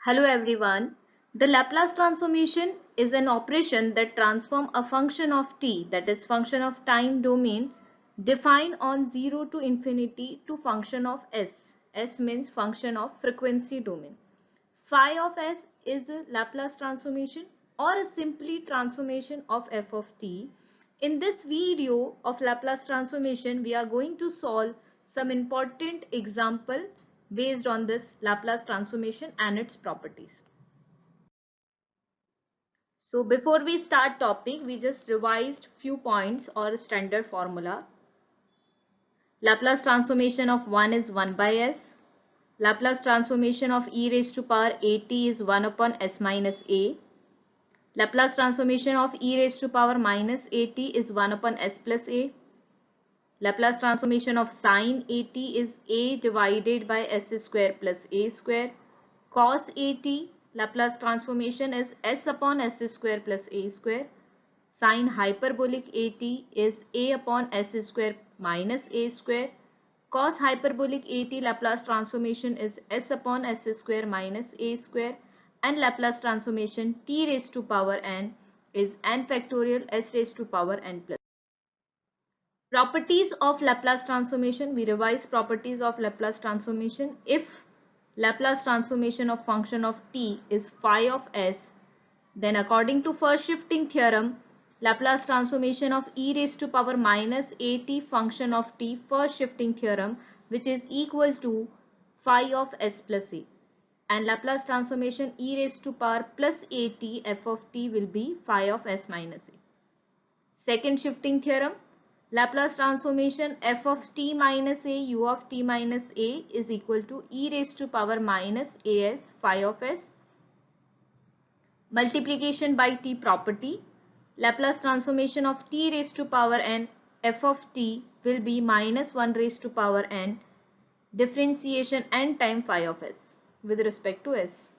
Hello everyone. The Laplace transformation is an operation that transforms a function of t, that is function of time domain, defined on 0 to infinity to function of s. S means function of frequency domain. Phi of s is a Laplace transformation or a simply transformation of f of t. In this video of Laplace transformation, we are going to solve some important example based on this Laplace transformation and its properties. So before we start topic, we just revised few points or standard formula. Laplace transformation of 1 is 1 by s. Laplace transformation of e raised to power at is 1 upon s minus a. Laplace transformation of e raised to power minus at is 1 upon s plus a. Laplace transformation of sin at is a divided by s square plus a square. Cos at, Laplace transformation is s upon s square plus a square. Sin hyperbolic at is a upon s square minus a square. Cos hyperbolic at Laplace transformation is s upon s square minus a square. And Laplace transformation t raised to power n is n factorial s raised to power n plus. Properties of Laplace transformation. We revise properties of Laplace transformation. If Laplace transformation of function of t is phi of s, then according to first shifting theorem, Laplace transformation of e raised to power minus at function of t first shifting theorem, which is equal to phi of s plus a. And Laplace transformation e raised to power plus at f of t will be phi of s minus a. Second shifting theorem, Laplace transformation f of t minus a u of t minus a is equal to e raised to power minus as phi of s. Multiplication by t property, Laplace transformation of t raised to power n f of t will be minus 1 raised to power n differentiation n time phi of s with respect to s.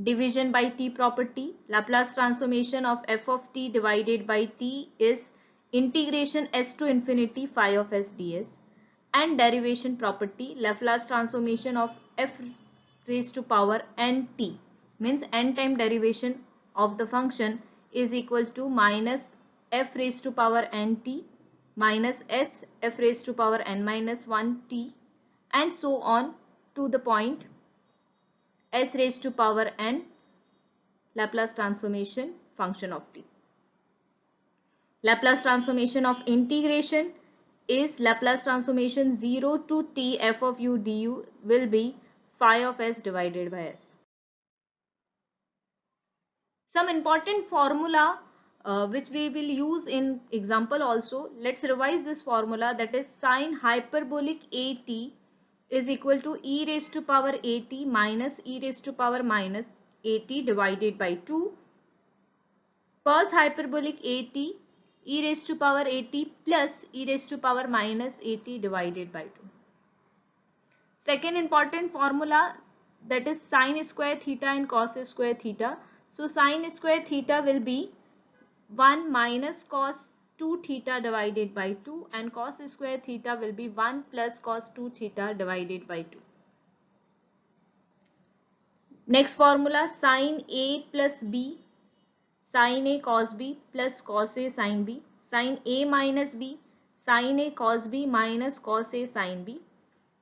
Division by t property, Laplace transformation of f of t divided by t is integration s to infinity phi of s ds. And derivation property, Laplace transformation of f raised to power nt means n time derivation of the function is equal to minus f raised to power nt minus s f raised to power n minus 1 t and so on to the point s raised to power n Laplace transformation function of t. Laplace transformation of integration is Laplace transformation 0 to t f of u du will be phi of s divided by s. Some important formula which we will use in example also. Let's revise this formula, that is sin hyperbolic at is equal to e raised to power at minus e raised to power minus at divided by 2. Cos hyperbolic at e raised to power at plus e raised to power minus at divided by 2. Second important formula, that is sin square theta and cos square theta. So sin square theta will be 1 minus cos 2 theta divided by 2 and cos square theta will be 1 plus cos 2 theta divided by 2. Next formula, sin A plus B, sin A cos B plus cos A sin B, sin A minus B, sin A cos B minus cos A sin B,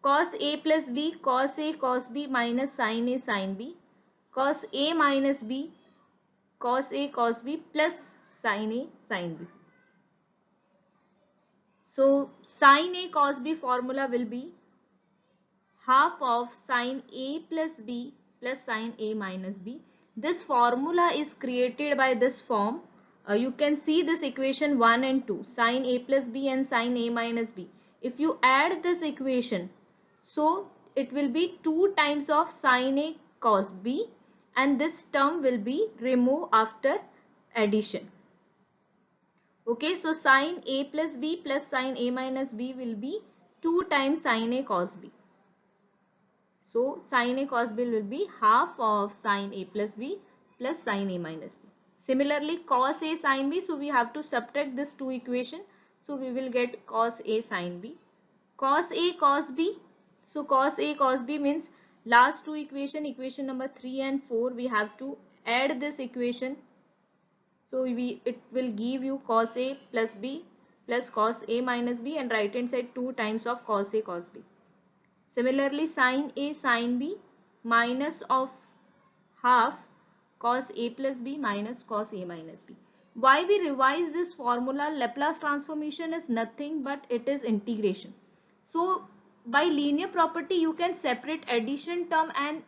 cos A plus B, cos A cos B minus sin A sin B, cos A minus B, cos A cos B plus sin A sin B. So sin A cos B formula will be half of sin A plus B plus sin A minus B. This formula is created by this form. You can see this equation 1 and 2, sin A plus B and sin A minus B. If you add this equation, so it will be 2 times of sin A cos B and this term will be removed after addition. Okay, so sin A plus B plus sin A minus B will be 2 times sin A cos B. So sin A cos B will be half of sin A plus B plus sin A minus B. Similarly, cos A sin B, so we have to subtract this two equation. So we will get cos A sin B. Cos A cos B, so cos A cos B means Last two equation, equation number 3 and 4, we have to add this equation. So it will give you cos A plus B plus cos A minus B, and right hand side 2 times of cos A cos B. Similarly, sin A sin B minus of half cos A plus B minus cos A minus B. Why we revise this formula? Laplace transformation is nothing but it is integration. So by linear property you can separate addition term and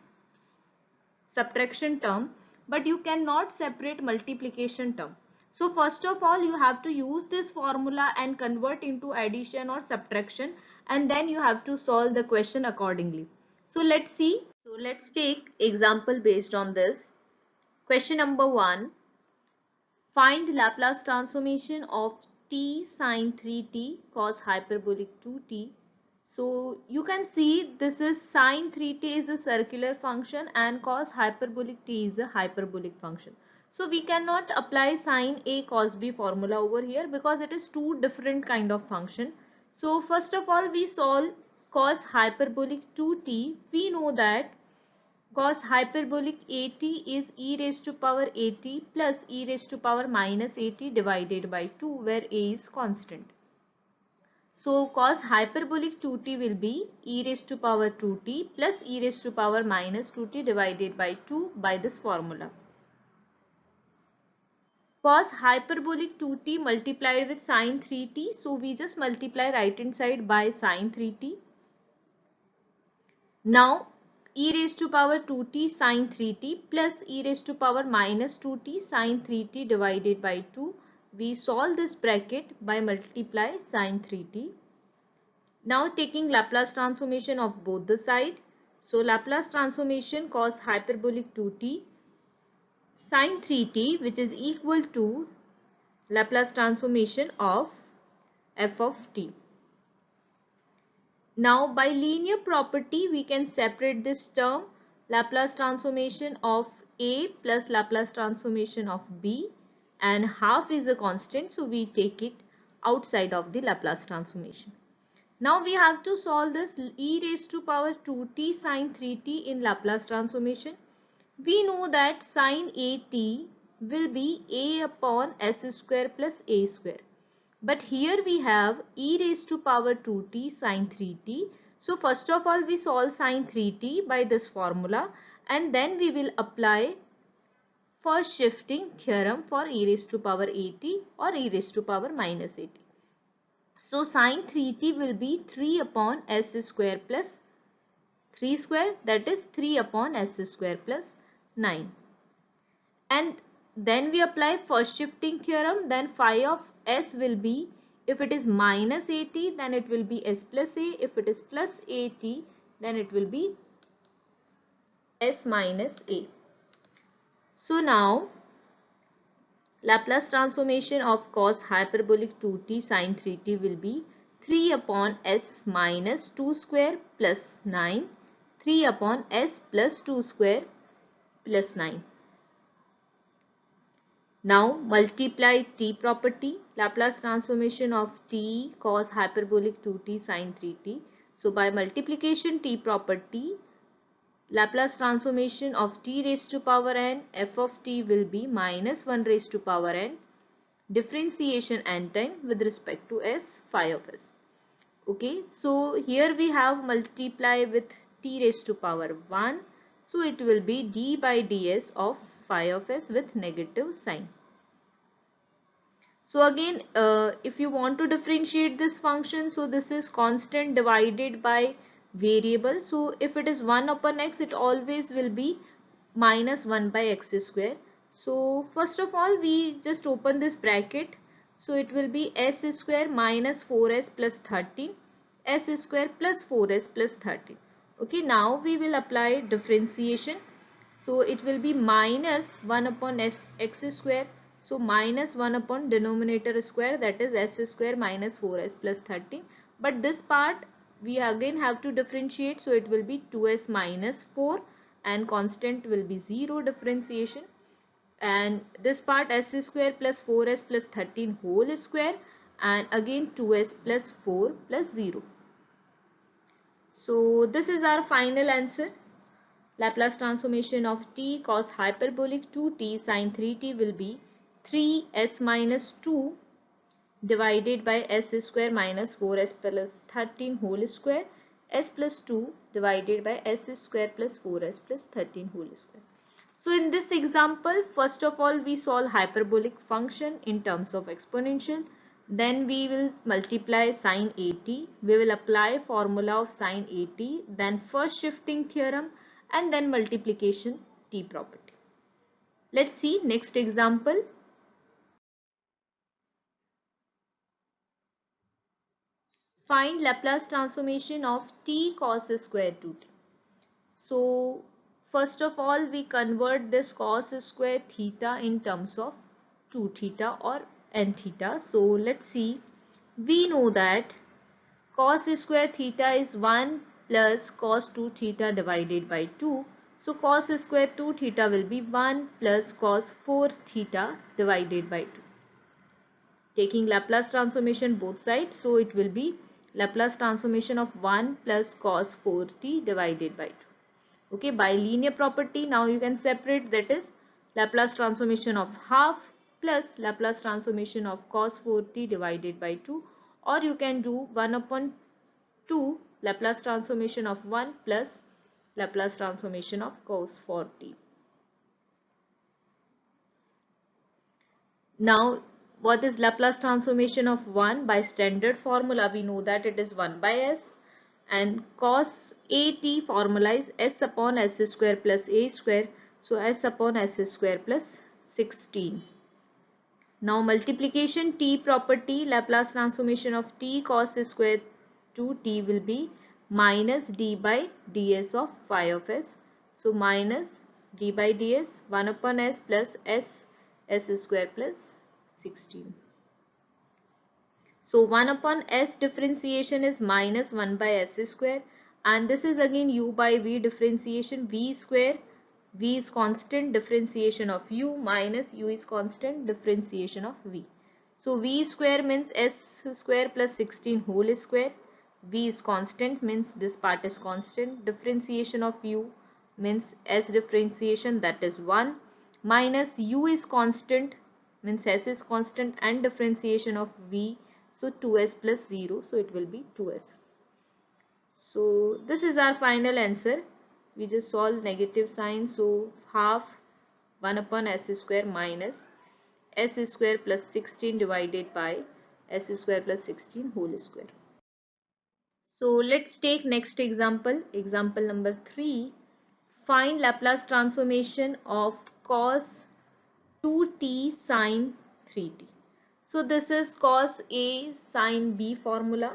subtraction term, but you cannot separate multiplication term. So first of all you have to use this formula and convert into addition or subtraction, and then you have to solve the question accordingly. So let's see. So let's take example based on this. Question number 1. Find Laplace transformation of t sine 3t cos hyperbolic 2t. So you can see this is sine 3t is a circular function and cos hyperbolic t is a hyperbolic function. So we cannot apply sine A cos B formula over here because it is two different kind of function. So first of all we solve cos hyperbolic 2t. We know that cos hyperbolic at is e raised to power at plus e raised to power minus at divided by 2, where a is constant. So cos hyperbolic 2t will be e raised to power 2t plus e raised to power minus 2t divided by 2 by this formula. Cos hyperbolic 2t multiplied with sine 3t. So we just multiply right hand side by sine 3t. Now e raised to power 2t sine 3t plus e raised to power minus 2t sine 3t divided by 2. We solve this bracket by multiply sine 3t. Now taking Laplace transformation of both the side. So Laplace transformation cos hyperbolic 2t sine 3t, which is equal to Laplace transformation of f of t. Now by linear property we can separate this term, Laplace transformation of A plus Laplace transformation of B, and half is a constant, so we take it outside of the Laplace transformation. Now we have to solve this e raised to power 2t sine 3t in Laplace transformation. We know that sine at will be a upon s square plus a square. But here we have e raised to power 2t sine 3t. So first of all we solve sine 3t by this formula, and then we will apply first shifting theorem for e raised to power at or e raised to power minus at. So sine 3t will be 3 upon s square plus 3 square, that is 3 upon s square plus 9. And then we apply first shifting theorem, then phi of s will be, if it is minus at then it will be s plus a, if it is plus at then it will be s minus a. So now Laplace transformation of cos hyperbolic 2t sine 3t will be 3 upon s minus 2 square plus 9, 3 upon s plus 2 square plus 9. Now multiply t property, Laplace transformation of t cos hyperbolic 2t sine 3t. So by multiplication t property, Laplace transformation of t raised to power n f of t will be minus 1 raised to power n differentiation n time with respect to s phi of s. Okay, so here we have multiply with t raised to power 1. So it will be d by ds of phi of s with negative sign. So again, if you want to differentiate this function, so this is constant divided by variable. So if it is 1 upon x, it always will be minus 1 by x square. So first of all, we just open this bracket. So it will be s square minus 4s plus 13, s square plus 4s plus 13. Okay, now we will apply differentiation. So it will be minus 1 upon x square. So minus 1 upon denominator square, that is s square minus 4s plus 13. But this part we again have to differentiate. So it will be 2s minus 4 and constant will be 0 differentiation. And this part s square plus 4s plus 13 whole square, and again 2s plus 4 plus 0. So this is our final answer. Laplace transformation of t cos hyperbolic 2t sin 3t will be 3s minus 2 divided by s square minus 4s plus 13 whole square, s plus 2 divided by s square plus 4s plus 13 whole square. So in this example, first of all we solve hyperbolic function in terms of exponential. Then we will multiply sin 80. We will apply formula of sin 80, then first shifting theorem, and then multiplication t property. Let's see next example. Find Laplace transformation of t cos square 2t. So first of all we convert this cos square theta in terms of 2 theta or n theta. So let's see. We know that cos square theta is 1 plus cos 2 theta divided by 2. So cos square 2 theta will be 1 plus cos 4 theta divided by 2. Taking Laplace transformation both sides, so it will be Laplace transformation of 1 plus cos 4t divided by 2. Okay, by linear property now you can separate, that is Laplace transformation of half plus Laplace transformation of cos 4t divided by 2, or you can do 1 upon 2 Laplace transformation of 1 plus Laplace transformation of cos 4t. Now what is Laplace transformation of 1? By standard formula we know that it is 1 by s, and cos at formula is s upon s square plus a square, so s upon s square plus 16. Now multiplication t property, Laplace transformation of t cos square 2t will be minus d by ds of phi of s, so minus d by ds 1 upon s plus s square plus 16. So 1 upon s differentiation is minus 1 by s square, and this is again u by v differentiation, v square, v is constant, differentiation of u, minus u is constant, differentiation of v. So v square means s square plus 16 whole square, v is constant means this part is constant, differentiation of u means s differentiation, that is 1, minus u is constant means s is constant, and differentiation of v, so 2s plus 0, so it will be 2s. So this is our final answer. We just solve negative sign, so half 1 upon s square minus s square plus 16 divided by s square plus 16 whole square. So let's take next example, example number 3. Find Laplace transformation of cos 2t sin 3t. So this is cos A sin B formula.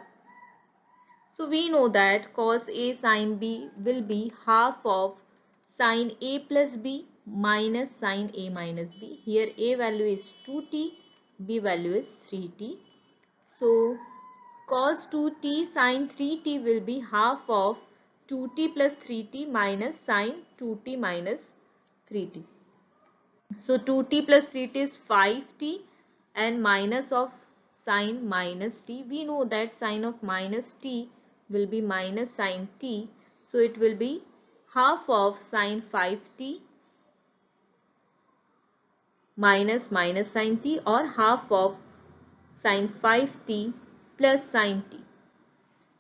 So we know that cos A sin B will be half of sin A plus B minus sin A minus B. Here A value is 2t, B value is 3t. So cos 2t sin 3t will be half of 2t plus 3t minus sin 2t minus 3t. So 2t plus 3t is 5t, and minus of sine minus t. We know that sine of minus t will be minus sine t. So it will be half of sine 5t minus sine t, or half of sine 5t plus sine t.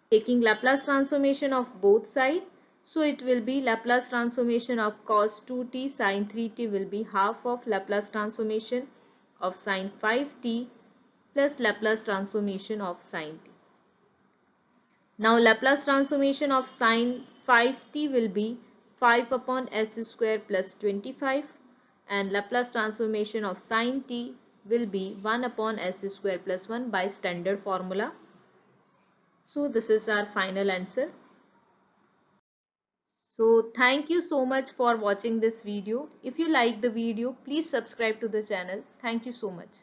Taking Laplace transformation of both sides, so it will be Laplace transformation of cos 2t sin 3t will be half of Laplace transformation of sin 5t plus Laplace transformation of sin t. Now Laplace transformation of sin 5t will be 5 upon s square plus 25, and Laplace transformation of sin t will be 1 upon s square plus 1 by standard formula. So this is our final answer. So thank you so much for watching this video. If you like the video, please subscribe to the channel. Thank you so much.